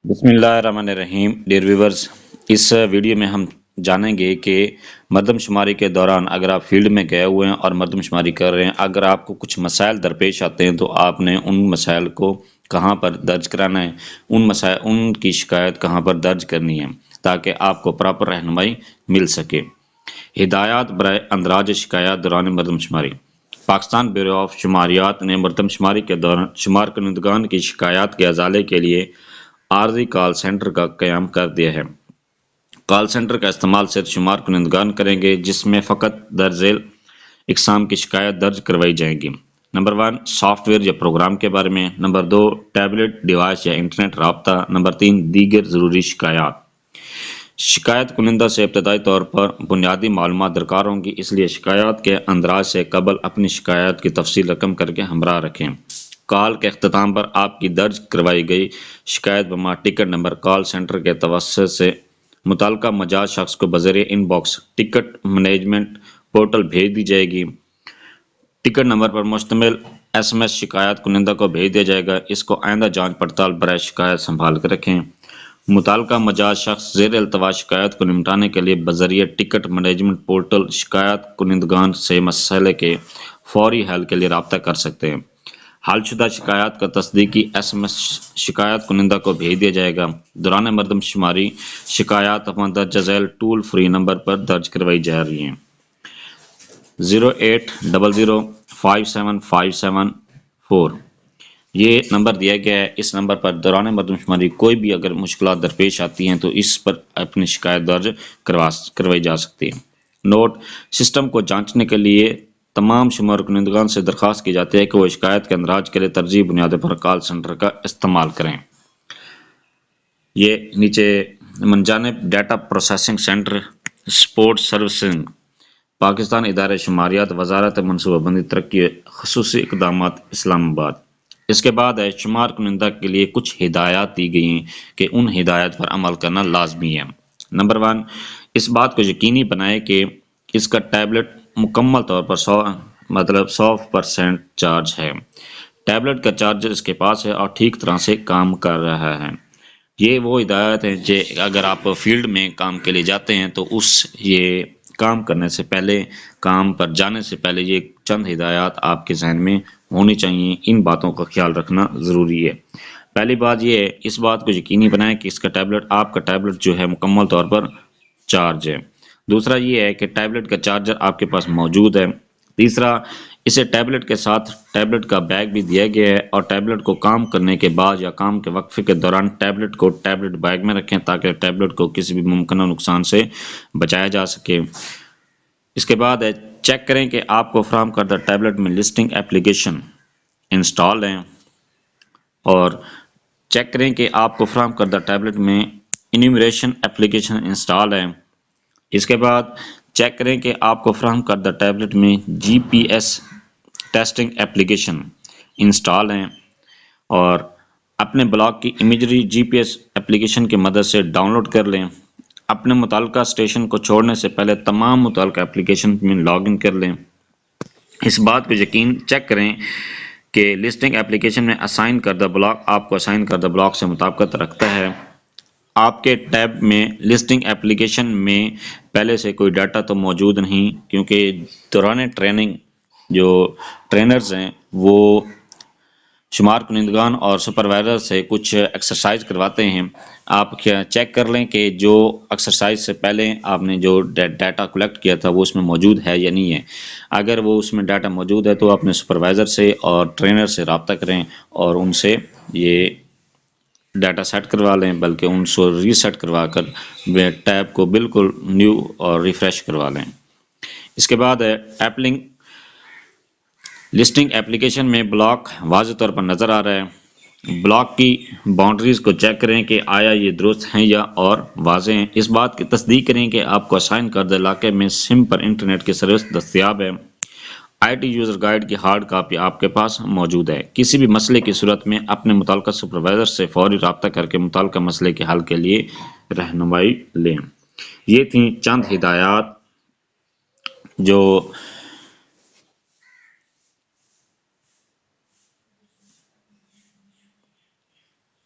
بسم اللہ الرحمن الرحیم ڈیئر ویورز، اس ویڈیو میں ہم جانیں گے کہ مردم شماری کے دوران اگر آپ فیلڈ میں گئے ہوئے ہیں اور مردم شماری کر رہے ہیں، اگر آپ کو کچھ مسائل درپیش آتے ہیں تو آپ نے ان مسائل کو کہاں پر درج کرانا ہے، ان کی شکایت کہاں پر درج کرنی ہے تاکہ آپ کو پراپر رہنمائی مل سکے۔ ہدایات برائے اندراج شکایات دوران مردم شماری۔ پاکستان بیورو آف شماریات نے مردم شماری کے دوران شمار کنندگان کی شکایات کے ازالے کے لیے عارضی کال سینٹر کا قیام کر دیا ہے۔ کال سینٹر کا استعمال صرف شمار کنندگان کریں گے جس میں فقط درج ذیل اقسام کی شکایت درج کروائی جائیں گی۔ نمبر 1، سافٹ ویئر یا پروگرام کے بارے میں۔ نمبر 2، ٹیبلٹ ڈیوائس یا انٹرنیٹ رابطہ۔ نمبر 3، دیگر ضروری شکایات۔ شکایت کنندہ سے ابتدائی طور پر بنیادی معلومات درکار ہوں گی، اس لیے شکایات کے اندراج سے قبل اپنی شکایت کی تفصیل رقم کر کے ہمراہ رکھیں۔ کال کے اختتام پر آپ کی درج کروائی گئی شکایت بما ٹکٹ نمبر کال سینٹر کے توسط سے متعلقہ مجاز شخص کو بذریعہ inbox ticket management portal بھیج دی جائے گی۔ ٹکٹ نمبر پر مشتمل ایس ایم ایس شکایت کنندہ کو بھیج دیا جائے گا۔ اس کو آئندہ جانچ پڑتال برائے شکایت سنبھال کر رکھیں۔ متعلقہ مجاز شخص زیر التوا شکایت کو نمٹانے کے لیے بذریعہ ٹکٹ مینجمنٹ پورٹل شکایت کنندگان سے مسئلے کے فوری حل کے لیے رابطہ کر سکتے ہیں۔ حل شدہ شکایات کا تصدیقی ایس ایم ایس شکایت کنندہ کو بھیج دیا جائے گا۔ دوران مردم شماری شکایات مندرجہ ذیل ٹول فری نمبر پر درج کروائی جا رہی ہیں: 080057574۔ یہ نمبر دیا گیا ہے، اس نمبر پر دوران مردم شماری کوئی بھی اگر مشکلات درپیش آتی ہیں تو اس پر اپنی شکایت درج کروائی جا سکتی ہے۔ نوٹ: سسٹم کو جانچنے کے لیے تمام شمار کنندگان سے درخواست کی جاتی ہے کہ وہ شکایت کے اندراج کے لیے ترجیحی بنیادوں پر کال سینٹر کا استعمال کریں۔ یہ نیچے منجانب data processing centre support servicing, Pakistan ادارہ شماریات، وزارت منصوبہ بندی ترقی خصوصی اقدامات، اسلام آباد۔ اس کے بعد ہے شمار کنندہ کے لیے کچھ ہدایات دی گئی ہیں کہ ان ہدایات پر عمل کرنا لازمی ہے۔ نمبر 1، اس بات کو یقینی بنائیں کہ اس کا ٹیبلٹ مکمل طور پر 100% چارج ہے۔ ٹیبلٹ کا چارجر اس کے پاس ہے اور ٹھیک طرح سے کام کر رہا ہے۔ یہ وہ ہدایات ہیں کہ اگر آپ فیلڈ میں کام کے لیے جاتے ہیں تو یہ کام کرنے سے پہلے، کام پر جانے سے پہلے یہ چند ہدایات آپ کے ذہن میں ہونی چاہیے۔ ان باتوں کا خیال رکھنا ضروری ہے۔ پہلی بات یہ ہے، اس بات کو یقینی بنائیں کہ آپ کا ٹیبلٹ جو ہے مکمل طور پر چارج ہے۔ دوسرا یہ ہے کہ ٹیبلٹ کا چارجر آپ کے پاس موجود ہے۔ تیسرا، اسے ٹیبلٹ کے ساتھ ٹیبلٹ کا بیگ بھی دیا گیا ہے اور ٹیبلٹ کو کام کرنے کے بعد یا کام کے وقفے کے دوران ٹیبلٹ کو ٹیبلٹ بیگ میں رکھیں تاکہ ٹیبلٹ کو کسی بھی ممکنہ نقصان سے بچایا جا سکے۔ اس کے بعد ہے، چیک کریں کہ آپ کو فراہم کردہ ٹیبلٹ میں لسٹنگ اپلیکیشن انسٹال ہیں، اور چیک کریں کہ آپ کو فراہم کردہ ٹیبلٹ میں انیمیریشن اپلیکیشن انسٹال ہے۔ اس کے بعد چیک کریں کہ آپ کو فراہم کردہ ٹیبلٹ میں G P S testing application install ہیں، اور اپنے بلاک کی imagery G P S application کی مدد سے ڈاؤن لوڈ کر لیں۔ اپنے متعلقہ اسٹیشن کو چھوڑنے سے پہلے تمام متعلقہ اپلیکیشن میں لاگ ان کر لیں۔ اس بات کو چیک کریں کہ لسٹنگ اپلیکیشن میں اسائن کردہ بلاک آپ کو اسائن کردہ بلاک سے مطابقت رکھتا ہے۔ آپ کے ٹیب میں لسٹنگ اپلیکیشن میں پہلے سے کوئی ڈاٹا تو موجود نہیں، کیونکہ دوران ٹریننگ جو ٹرینرز ہیں وہ شمار کنندگان اور سپروائزر سے کچھ ایکسرسائز کرواتے ہیں۔ آپ چیک کر لیں کہ جو ایکسرسائز سے پہلے آپ نے جو ڈیٹا کلیکٹ کیا تھا وہ اس میں موجود ہے یا نہیں ہے۔ اگر وہ اس میں ڈیٹا موجود ہے تو اپنے سپروائزر سے اور ٹرینر سے رابطہ کریں اور ان سے یہ ڈیٹا سیٹ کروا لیں، بلکہ ان سے ریسیٹ کروا کر ٹیب کو بالکل نیو اور ریفریش کروا لیں۔ اس کے بعد ہے لسٹنگ اپلیکیشن میں بلاک واضح طور پر نظر آ رہا ہے۔ بلاک کی باؤنڈریز کو چیک کریں کہ آیا یہ درست ہیں یا اور واضح ہیں۔ اس بات کی تصدیق کریں کہ آپ کو اسائن کردہ علاقے میں سم پر انٹرنیٹ کی سروس دستیاب ہے۔ آئی ٹی یوزر گائیڈ کی ہارڈ کاپی آپ کے پاس موجود ہے۔ کسی بھی مسئلے کی صورت میں اپنے متعلقہ سپروائزر سے فوری رابطہ کر کے متعلقہ مسئلے کے حل کے لیے رہنمائی لیں۔ یہ تھیں چند ہدایات جو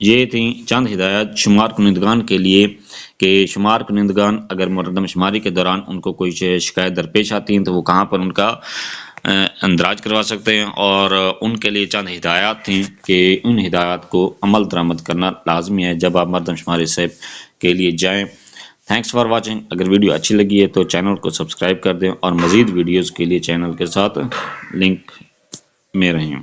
یہ تھیں چند ہدایات شمار کنندگان کے لیے کہ شمار کنندگان اگر مردم شماری کے دوران ان کو کوئی شکایت درپیش آتی ہیں تو وہ کہاں پر ان کا اندراج کروا سکتے ہیں، اور ان کے لیے چند ہدایات تھیں کہ ان ہدایات کو عمل درآمد کرنا لازمی ہے جب آپ مردم شماری صاحب کے لیے جائیں۔ Thanks for watching. اگر ویڈیو اچھی لگی ہے تو چینل کو سبسکرائب کر دیں اور مزید ویڈیوز کے لیے چینل کے ساتھ لنک میں رہیں۔